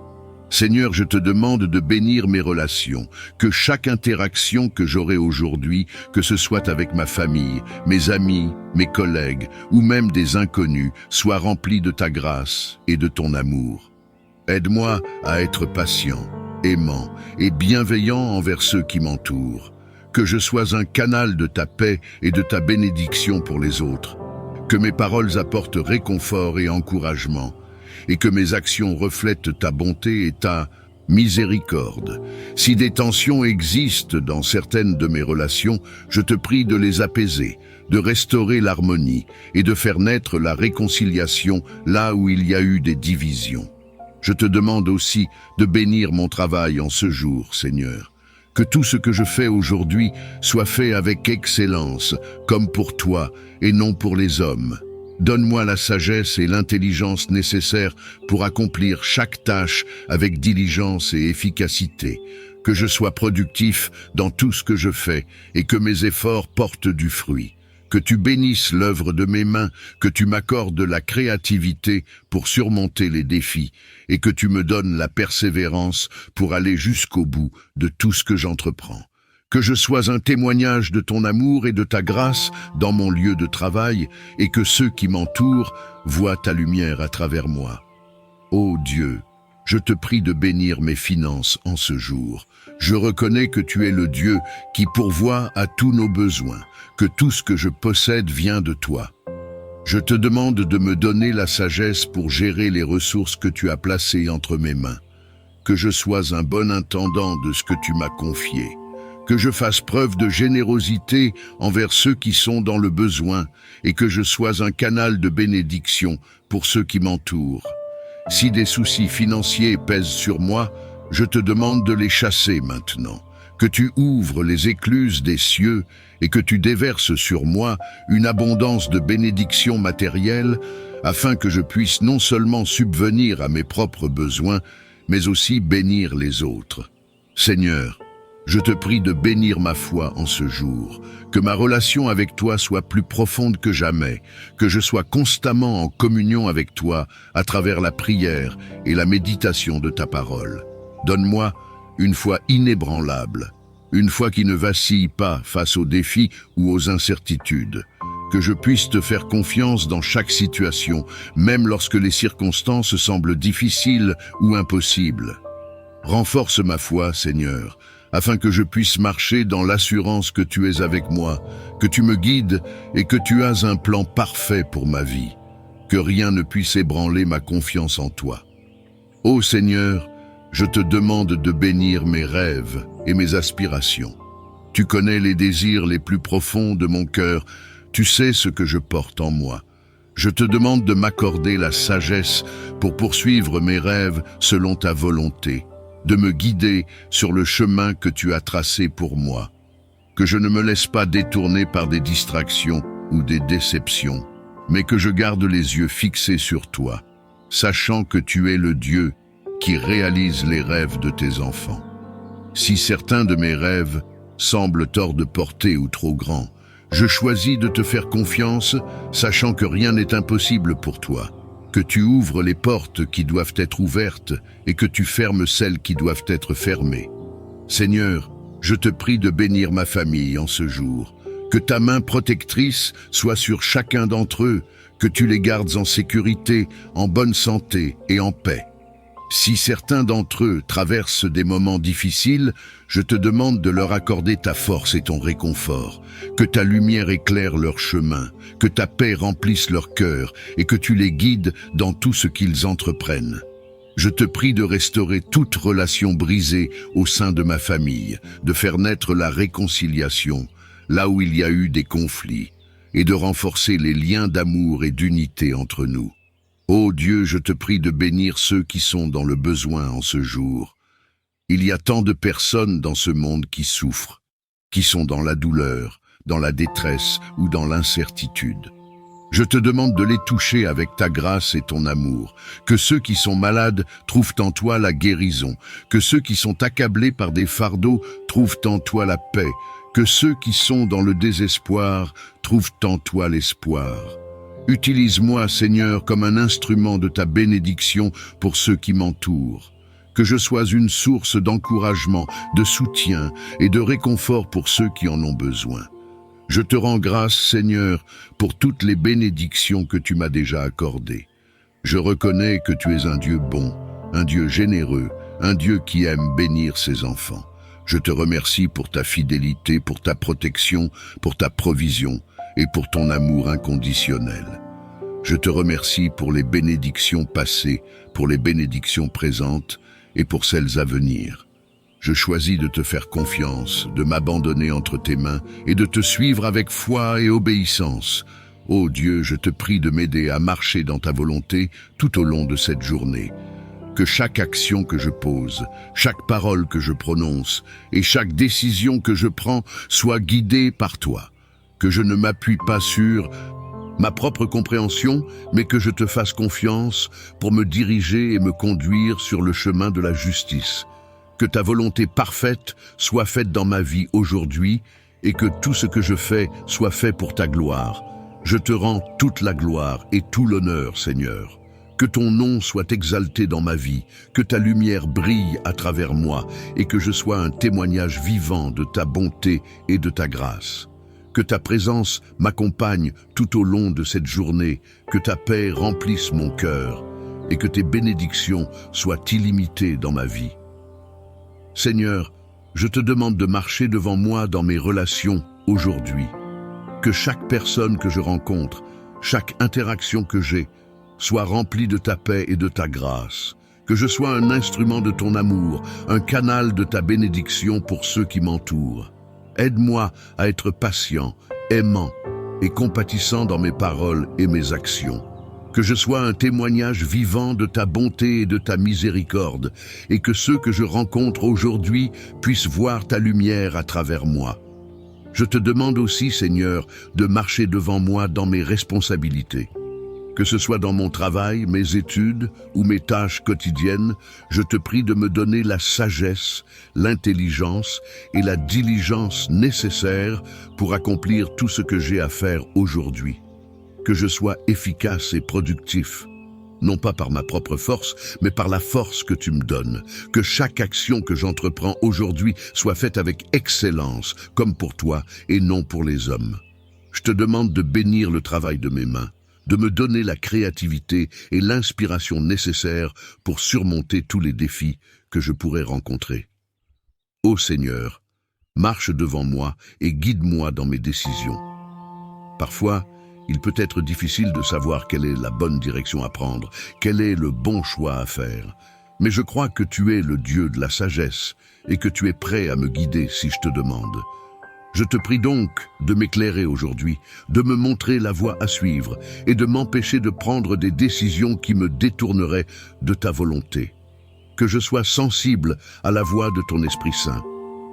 Seigneur, je te demande de bénir mes relations, que chaque interaction que j'aurai aujourd'hui, que ce soit avec ma famille, mes amis, mes collègues ou même des inconnus, soit remplie de ta grâce et de ton amour. Aide-moi à être patient, aimant et bienveillant envers ceux qui m'entourent. Que je sois un canal de ta paix et de ta bénédiction pour les autres. Que mes paroles apportent réconfort et encouragement, et que mes actions reflètent ta bonté et ta miséricorde. Si des tensions existent dans certaines de mes relations, je te prie de les apaiser, de restaurer l'harmonie et de faire naître la réconciliation là où il y a eu des divisions. Je te demande aussi de bénir mon travail en ce jour, Seigneur. Que tout ce que je fais aujourd'hui soit fait avec excellence, comme pour toi et non pour les hommes. Donne-moi la sagesse et l'intelligence nécessaires pour accomplir chaque tâche avec diligence et efficacité. Que je sois productif dans tout ce que je fais et que mes efforts portent du fruit. Que tu bénisses l'œuvre de mes mains, que tu m'accordes la créativité pour surmonter les défis et que tu me donnes la persévérance pour aller jusqu'au bout de tout ce que j'entreprends. Que je sois un témoignage de ton amour et de ta grâce dans mon lieu de travail et que ceux qui m'entourent voient ta lumière à travers moi. Ô Dieu, je te prie de bénir mes finances en ce jour. Je reconnais que tu es le Dieu qui pourvoit à tous nos besoins, que tout ce que je possède vient de toi. Je te demande de me donner la sagesse pour gérer les ressources que tu as placées entre mes mains. Que je sois un bon intendant de ce que tu m'as confié. Que je fasse preuve de générosité envers ceux qui sont dans le besoin et que je sois un canal de bénédiction pour ceux qui m'entourent. Si des soucis financiers pèsent sur moi, je te demande de les chasser maintenant. Que tu ouvres les écluses des cieux et que tu déverses sur moi une abondance de bénédictions matérielles afin que je puisse non seulement subvenir à mes propres besoins, mais aussi bénir les autres. Seigneur, je te prie de bénir ma foi en ce jour, que ma relation avec toi soit plus profonde que jamais, que je sois constamment en communion avec toi à travers la prière et la méditation de ta parole. Donne-moi une foi inébranlable, une foi qui ne vacille pas face aux défis ou aux incertitudes, que je puisse te faire confiance dans chaque situation, même lorsque les circonstances semblent difficiles ou impossibles. Renforce ma foi, Seigneur, afin que je puisse marcher dans l'assurance que tu es avec moi, que tu me guides et que tu as un plan parfait pour ma vie, que rien ne puisse ébranler ma confiance en toi. Ô Seigneur, je te demande de bénir mes rêves et mes aspirations. Tu connais les désirs les plus profonds de mon cœur, tu sais ce que je porte en moi. Je te demande de m'accorder la sagesse pour poursuivre mes rêves selon ta volonté, de me guider sur le chemin que tu as tracé pour moi. Que je ne me laisse pas détourner par des distractions ou des déceptions, mais que je garde les yeux fixés sur toi, sachant que tu es le Dieu qui réalise les rêves de tes enfants. Si certains de mes rêves semblent hors de portée ou trop grands, je choisis de te faire confiance, sachant que rien n'est impossible pour toi, que tu ouvres les portes qui doivent être ouvertes et que tu fermes celles qui doivent être fermées. Seigneur, je te prie de bénir ma famille en ce jour, que ta main protectrice soit sur chacun d'entre eux, que tu les gardes en sécurité, en bonne santé et en paix. Si certains d'entre eux traversent des moments difficiles, je te demande de leur accorder ta force et ton réconfort, que ta lumière éclaire leur chemin, que ta paix remplisse leur cœur et que tu les guides dans tout ce qu'ils entreprennent. Je te prie de restaurer toute relation brisée au sein de ma famille, de faire naître la réconciliation, là où il y a eu des conflits, et de renforcer les liens d'amour et d'unité entre nous. Ô Dieu, je te prie de bénir ceux qui sont dans le besoin en ce jour. Il y a tant de personnes dans ce monde qui souffrent, qui sont dans la douleur, dans la détresse ou dans l'incertitude. Je te demande de les toucher avec ta grâce et ton amour, que ceux qui sont malades trouvent en toi la guérison, que ceux qui sont accablés par des fardeaux trouvent en toi la paix, que ceux qui sont dans le désespoir trouvent en toi l'espoir. Utilise-moi, Seigneur, comme un instrument de ta bénédiction pour ceux qui m'entourent. que je sois une source d'encouragement, de soutien et de réconfort pour ceux qui en ont besoin. Je te rends grâce, Seigneur, pour toutes les bénédictions que tu m'as déjà accordées. Je reconnais que tu es un Dieu bon, un Dieu généreux, un Dieu qui aime bénir ses enfants. Je te remercie pour ta fidélité, pour ta protection, pour ta provision et pour ton amour inconditionnel. Je te remercie pour les bénédictions passées, pour les bénédictions présentes et pour celles à venir. Je choisis de te faire confiance, de m'abandonner entre tes mains et de te suivre avec foi et obéissance. Ô Dieu, je te prie de m'aider à marcher dans ta volonté tout au long de cette journée. Que chaque action que je pose, chaque parole que je prononce et chaque décision que je prends soit guidée par toi. Que je ne m'appuie pas sur ma propre compréhension, mais que je te fasse confiance pour me diriger et me conduire sur le chemin de la justice. Que ta volonté parfaite soit faite dans ma vie aujourd'hui et que tout ce que je fais soit fait pour ta gloire. Je te rends toute la gloire et tout l'honneur, Seigneur. Que ton nom soit exalté dans ma vie, que ta lumière brille à travers moi et que je sois un témoignage vivant de ta bonté et de ta grâce. Que ta présence m'accompagne tout au long de cette journée, que ta paix remplisse mon cœur et que tes bénédictions soient illimitées dans ma vie. Seigneur, je te demande de marcher devant moi dans mes relations aujourd'hui. Que chaque personne que je rencontre, chaque interaction que j'ai, soit remplie de ta paix et de ta grâce. Que je sois un instrument de ton amour, un canal de ta bénédiction pour ceux qui m'entourent. Aide-moi à être patient, aimant et compatissant dans mes paroles et mes actions. Que je sois un témoignage vivant de ta bonté et de ta miséricorde, et que ceux que je rencontre aujourd'hui puissent voir ta lumière à travers moi. Je te demande aussi, Seigneur, de marcher devant moi dans mes responsabilités. Que ce soit dans mon travail, mes études ou mes tâches quotidiennes, je te prie de me donner la sagesse, l'intelligence et la diligence nécessaires pour accomplir tout ce que j'ai à faire aujourd'hui. Que je sois efficace et productif, non pas par ma propre force, mais par la force que tu me donnes. Que chaque action que j'entreprends aujourd'hui soit faite avec excellence, comme pour toi et non pour les hommes. Je te demande de bénir le travail de mes mains, de me donner la créativité et l'inspiration nécessaires pour surmonter tous les défis que je pourrais rencontrer. Ô Seigneur, marche devant moi et guide-moi dans mes décisions. Parfois, il peut être difficile de savoir quelle est la bonne direction à prendre, quel est le bon choix à faire. Mais je crois que tu es le Dieu de la sagesse et que tu es prêt à me guider si je te demande. Je te prie donc de m'éclairer aujourd'hui, de me montrer la voie à suivre et de m'empêcher de prendre des décisions qui me détourneraient de ta volonté. Que je sois sensible à la voix de ton Esprit Saint,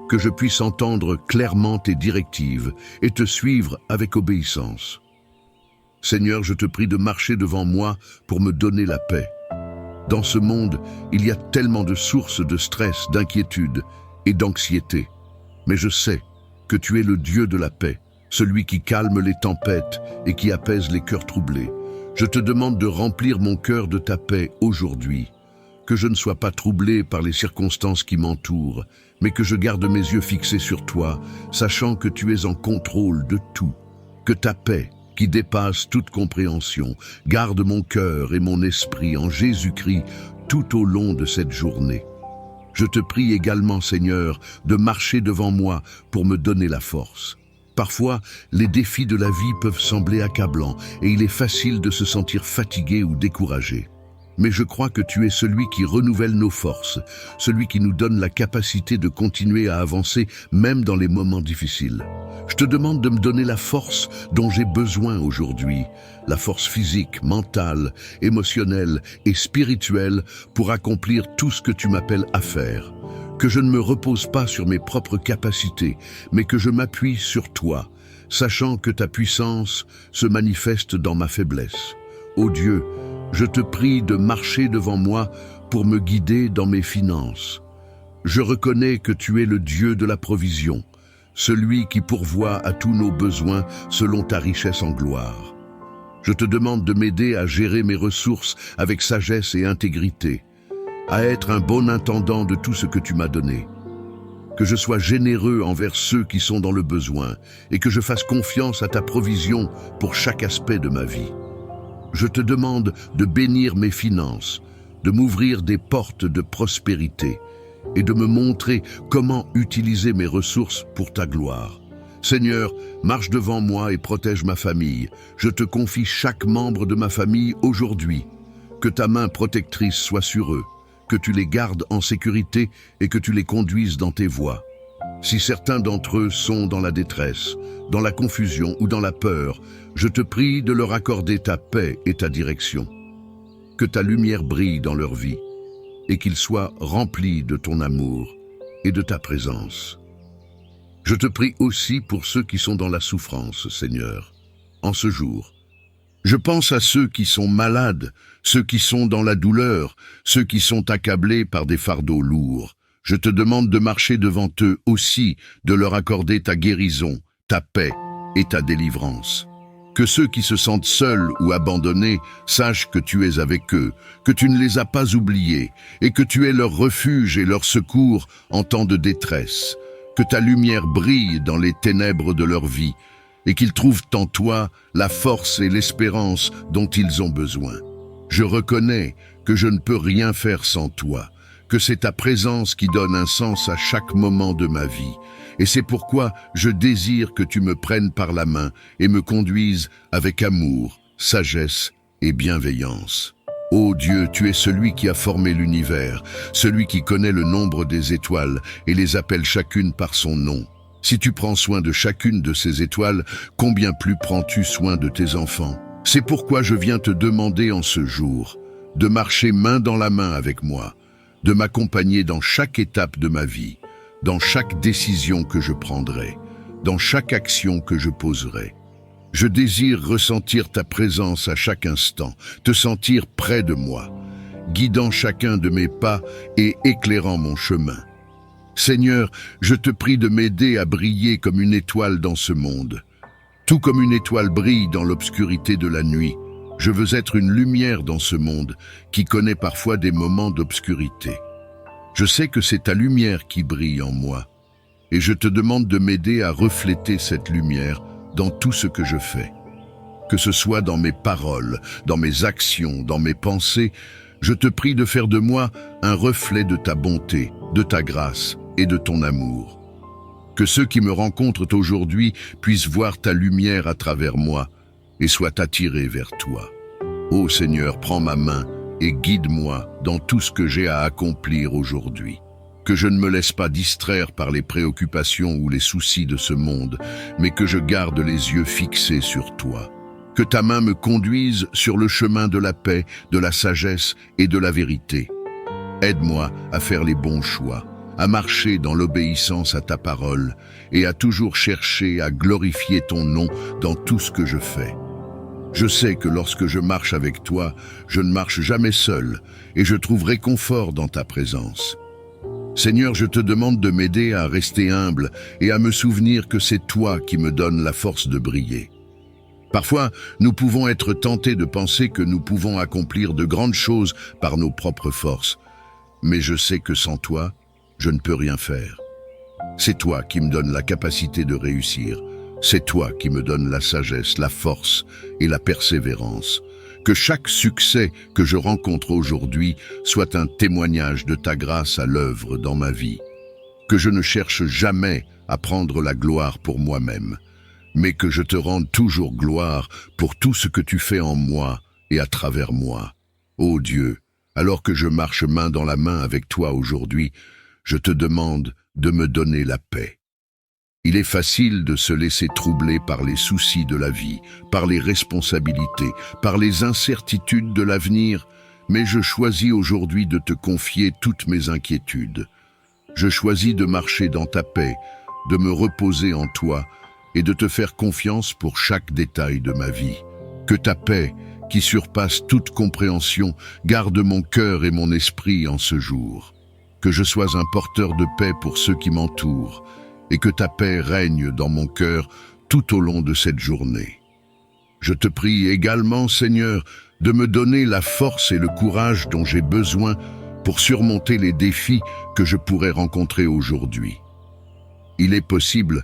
que je puisse entendre clairement tes directives et te suivre avec obéissance. Seigneur, je te prie de marcher devant moi pour me donner la paix. Dans ce monde, il y a tellement de sources de stress, d'inquiétude et d'anxiété. Mais je sais que tu es le Dieu de la paix, celui qui calme les tempêtes et qui apaise les cœurs troublés. Je te demande de remplir mon cœur de ta paix aujourd'hui. Que je ne sois pas troublé par les circonstances qui m'entourent, mais que je garde mes yeux fixés sur toi, sachant que tu es en contrôle de tout. Que ta paix, qui dépasse toute compréhension, garde mon cœur et mon esprit en Jésus-Christ tout au long de cette journée. Je te prie également, Seigneur, de marcher devant moi pour me donner la force. Parfois, les défis de la vie peuvent sembler accablants et il est facile de se sentir fatigué ou découragé. Mais je crois que tu es celui qui renouvelle nos forces, celui qui nous donne la capacité de continuer à avancer même dans les moments difficiles. Je te demande de me donner la force dont j'ai besoin aujourd'hui, la force physique, mentale, émotionnelle et spirituelle pour accomplir tout ce que tu m'appelles à faire. Que je ne me repose pas sur mes propres capacités, mais que je m'appuie sur toi, sachant que ta puissance se manifeste dans ma faiblesse. Ô Dieu, je te prie de marcher devant moi pour me guider dans mes finances. Je reconnais que tu es le Dieu de la provision, celui qui pourvoit à tous nos besoins selon ta richesse en gloire. Je te demande de m'aider à gérer mes ressources avec sagesse et intégrité. à être un bon intendant de tout ce que tu m'as donné. Que je sois généreux envers ceux qui sont dans le besoin et que je fasse confiance à ta provision pour chaque aspect de ma vie. Je te demande de bénir mes finances, de m'ouvrir des portes de prospérité et de me montrer comment utiliser mes ressources pour ta gloire. Seigneur, marche devant moi et protège ma famille. Je te confie chaque membre de ma famille aujourd'hui. Que ta main protectrice soit sur eux, que tu les gardes en sécurité et que tu les conduises dans tes voies. Si certains d'entre eux sont dans la détresse, dans la confusion ou dans la peur, je te prie de leur accorder ta paix et ta direction. Que ta lumière brille dans leur vie et qu'ils soient remplis de ton amour et de ta présence. Je te prie aussi pour ceux qui sont dans la souffrance, Seigneur, en ce jour. Je pense à ceux qui sont malades, ceux qui sont dans la douleur, ceux qui sont accablés par des fardeaux lourds. Je te demande de marcher devant eux aussi, de leur accorder ta guérison, ta paix et ta délivrance. Que ceux qui se sentent seuls ou abandonnés sachent que tu es avec eux, que tu ne les as pas oubliés et que tu es leur refuge et leur secours en temps de détresse. Que ta lumière brille dans les ténèbres de leur vie et qu'ils trouvent en toi la force et l'espérance dont ils ont besoin. Je reconnais que je ne peux rien faire sans toi, que c'est ta présence qui donne un sens à chaque moment de ma vie. Et c'est pourquoi je désire que tu me prennes par la main et me conduises avec amour, sagesse et bienveillance. Ô Dieu, tu es celui qui a formé l'univers, celui qui connaît le nombre des étoiles et les appelle chacune par son nom. Si tu prends soin de chacune de ces étoiles, combien plus prends-tu soin de tes enfants? C'est pourquoi je viens te demander en ce jour de marcher main dans la main avec moi, de m'accompagner dans chaque étape de ma vie, dans chaque décision que je prendrai, dans chaque action que je poserai. Je désire ressentir ta présence à chaque instant, te sentir près de moi, guidant chacun de mes pas et éclairant mon chemin. Seigneur, je te prie de m'aider à briller comme une étoile dans ce monde. Tout comme une étoile brille dans l'obscurité de la nuit, je veux être une lumière dans ce monde qui connaît parfois des moments d'obscurité. Je sais que c'est ta lumière qui brille en moi, et je te demande de m'aider à refléter cette lumière dans tout ce que je fais. Que ce soit dans mes paroles, dans mes actions, dans mes pensées, je te prie de faire de moi un reflet de ta bonté, de ta grâce et de ton amour. Que ceux qui me rencontrent aujourd'hui puissent voir ta lumière à travers moi et soient attirés vers toi. Ô Seigneur, prends ma main et guide-moi dans tout ce que j'ai à accomplir aujourd'hui. Que je ne me laisse pas distraire par les préoccupations ou les soucis de ce monde, mais que je garde les yeux fixés sur toi. Que ta main me conduise sur le chemin de la paix, de la sagesse et de la vérité. Aide-moi à faire les bons choix, à marcher dans l'obéissance à ta parole et à toujours chercher à glorifier ton nom dans tout ce que je fais. Je sais que lorsque je marche avec toi, je ne marche jamais seul et je trouve réconfort dans ta présence. Seigneur, je te demande de m'aider à rester humble et à me souvenir que c'est toi qui me donnes la force de briller. Parfois, nous pouvons être tentés de penser que nous pouvons accomplir de grandes choses par nos propres forces, mais je sais que sans toi, je ne peux rien faire. C'est toi qui me donnes la capacité de réussir. C'est toi qui me donnes la sagesse, la force et la persévérance. Que chaque succès que je rencontre aujourd'hui soit un témoignage de ta grâce à l'œuvre dans ma vie. Que je ne cherche jamais à prendre la gloire pour moi-même, mais que je te rende toujours gloire pour tout ce que tu fais en moi et à travers moi. Ô Dieu, alors que je marche main dans la main avec toi aujourd'hui, je te demande de me donner la paix. Il est facile de se laisser troubler par les soucis de la vie, par les responsabilités, par les incertitudes de l'avenir, mais je choisis aujourd'hui de te confier toutes mes inquiétudes. Je choisis de marcher dans ta paix, de me reposer en toi et de te faire confiance pour chaque détail de ma vie. Que ta paix, qui surpasse toute compréhension, garde mon cœur et mon esprit en ce jour. Que je sois un porteur de paix pour ceux qui m'entourent, et que ta paix règne dans mon cœur tout au long de cette journée. Je te prie également, Seigneur, de me donner la force et le courage dont j'ai besoin pour surmonter les défis que je pourrais rencontrer aujourd'hui. Il est possible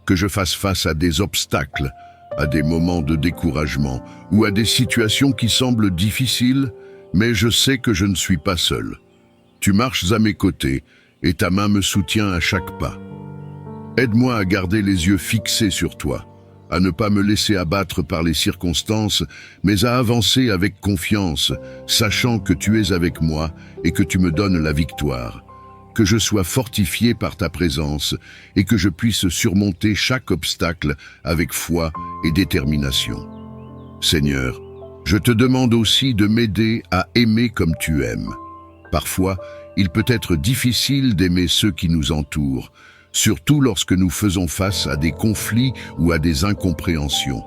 que je fasse face à des obstacles, à des moments de découragement ou à des situations qui semblent difficiles, mais je sais que je ne suis pas seul. Tu marches à mes côtés et ta main me soutient à chaque pas. Aide-moi à garder les yeux fixés sur toi, à ne pas me laisser abattre par les circonstances, mais à avancer avec confiance, sachant que tu es avec moi et que tu me donnes la victoire. Que je sois fortifié par ta présence et que je puisse surmonter chaque obstacle avec foi et détermination. Seigneur, je te demande aussi de m'aider à aimer comme tu aimes. Parfois, il peut être difficile d'aimer ceux qui nous entourent, surtout lorsque nous faisons face à des conflits ou à des incompréhensions.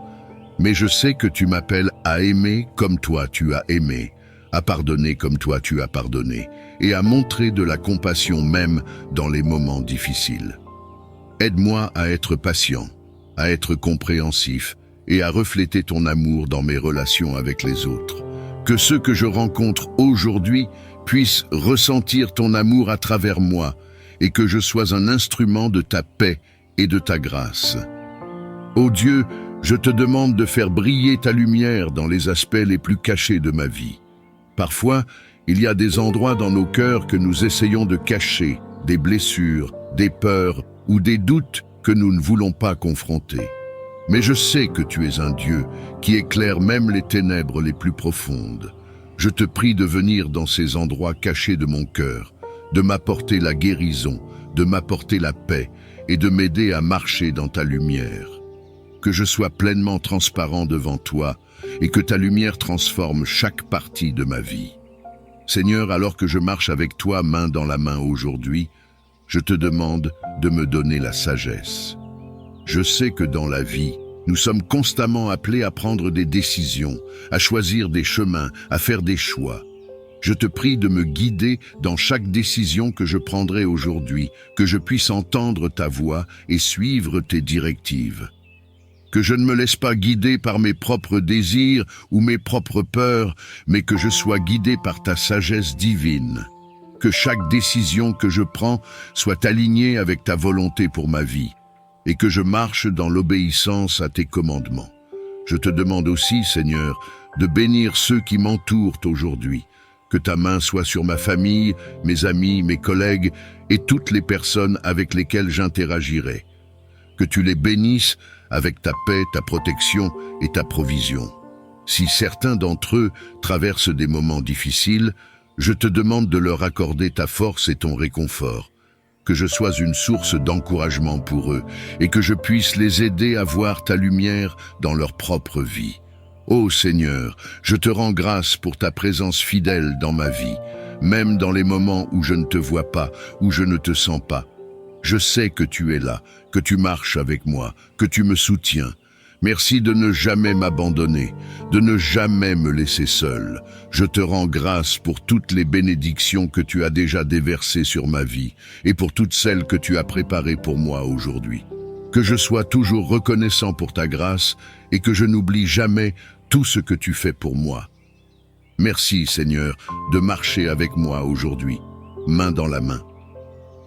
Mais je sais que tu m'appelles à aimer comme toi tu as aimé, à pardonner comme toi tu as pardonné, et à montrer de la compassion même dans les moments difficiles. Aide-moi à être patient, à être compréhensif et à refléter ton amour dans mes relations avec les autres. Que ceux que je rencontre aujourd'hui puissent ressentir ton amour à travers moi et que je sois un instrument de ta paix et de ta grâce. Ô Dieu, je te demande de faire briller ta lumière dans les aspects les plus cachés de ma vie. Parfois, il y a des endroits dans nos cœurs que nous essayons de cacher, des blessures, des peurs ou des doutes que nous ne voulons pas confronter. Mais je sais que tu es un Dieu qui éclaire même les ténèbres les plus profondes. Je te prie de venir dans ces endroits cachés de mon cœur, de m'apporter la guérison, de m'apporter la paix et de m'aider à marcher dans ta lumière. Que je sois pleinement transparent devant toi et que ta lumière transforme chaque partie de ma vie. Seigneur, alors que je marche avec toi main dans la main aujourd'hui, je te demande de me donner la sagesse. Je sais que dans la vie, nous sommes constamment appelés à prendre des décisions, à choisir des chemins, à faire des choix. Je te prie de me guider dans chaque décision que je prendrai aujourd'hui, que je puisse entendre ta voix et suivre tes directives. Que je ne me laisse pas guider par mes propres désirs ou mes propres peurs, mais que je sois guidé par ta sagesse divine. Que chaque décision que je prends soit alignée avec ta volonté pour ma vie, et que je marche dans l'obéissance à tes commandements. Je te demande aussi, Seigneur, de bénir ceux qui m'entourent aujourd'hui. Que ta main soit sur ma famille, mes amis, mes collègues et toutes les personnes avec lesquelles j'interagirai. Que tu les bénisses avec ta paix, ta protection et ta provision. Si certains d'entre eux traversent des moments difficiles, je te demande de leur accorder ta force et ton réconfort. Que je sois une source d'encouragement pour eux et que je puisse les aider à voir ta lumière dans leur propre vie. Ô Seigneur, je te rends grâce pour ta présence fidèle dans ma vie, même dans les moments où je ne te vois pas, où je ne te sens pas. Je sais que tu es là, que tu marches avec moi, que tu me soutiens. Merci de ne jamais m'abandonner, de ne jamais me laisser seul. Je te rends grâce pour toutes les bénédictions que tu as déjà déversées sur ma vie et pour toutes celles que tu as préparées pour moi aujourd'hui. Que je sois toujours reconnaissant pour ta grâce et que je n'oublie jamais tout ce que tu fais pour moi. Merci, Seigneur, de marcher avec moi aujourd'hui, main dans la main.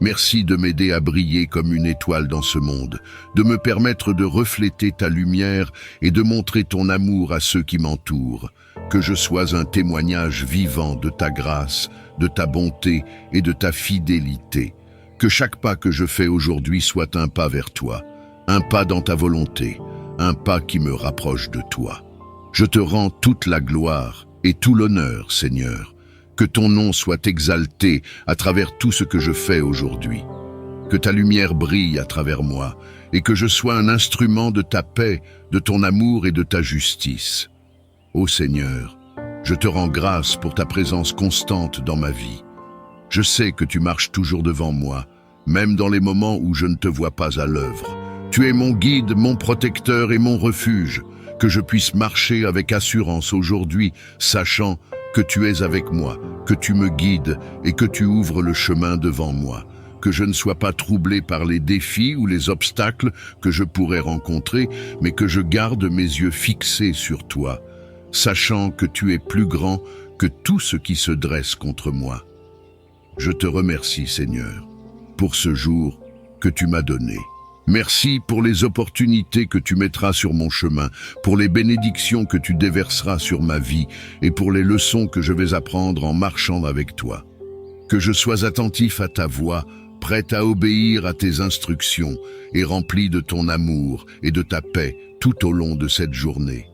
Merci de m'aider à briller comme une étoile dans ce monde, de me permettre de refléter ta lumière et de montrer ton amour à ceux qui m'entourent. Que je sois un témoignage vivant de ta grâce, de ta bonté et de ta fidélité. Que chaque pas que je fais aujourd'hui soit un pas vers toi, un pas dans ta volonté, un pas qui me rapproche de toi. Je te rends toute la gloire et tout l'honneur, Seigneur. Que ton nom soit exalté à travers tout ce que je fais aujourd'hui. Que ta lumière brille à travers moi et que je sois un instrument de ta paix, de ton amour et de ta justice. Ô Seigneur, je te rends grâce pour ta présence constante dans ma vie. Je sais que tu marches toujours devant moi, même dans les moments où je ne te vois pas à l'œuvre. Tu es mon guide, mon protecteur et mon refuge. Que je puisse marcher avec assurance aujourd'hui, sachant que tu es avec moi, que tu me guides et que tu ouvres le chemin devant moi. Que je ne sois pas troublé par les défis ou les obstacles que je pourrais rencontrer, mais que je garde mes yeux fixés sur toi, sachant que tu es plus grand que tout ce qui se dresse contre moi. Je te remercie, Seigneur, pour ce jour que tu m'as donné. Merci pour les opportunités que tu mettras sur mon chemin, pour les bénédictions que tu déverseras sur ma vie et pour les leçons que je vais apprendre en marchant avec toi. Que je sois attentif à ta voix, prêt à obéir à tes instructions et rempli de ton amour et de ta paix tout au long de cette journée.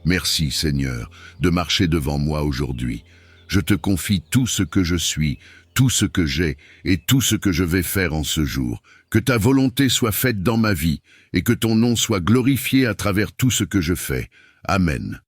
Merci, Seigneur, de marcher devant moi aujourd'hui. Je te confie tout ce que je suis, tout ce que j'ai et tout ce que je vais faire en ce jour. Que ta volonté soit faite dans ma vie et que ton nom soit glorifié à travers tout ce que je fais. Amen.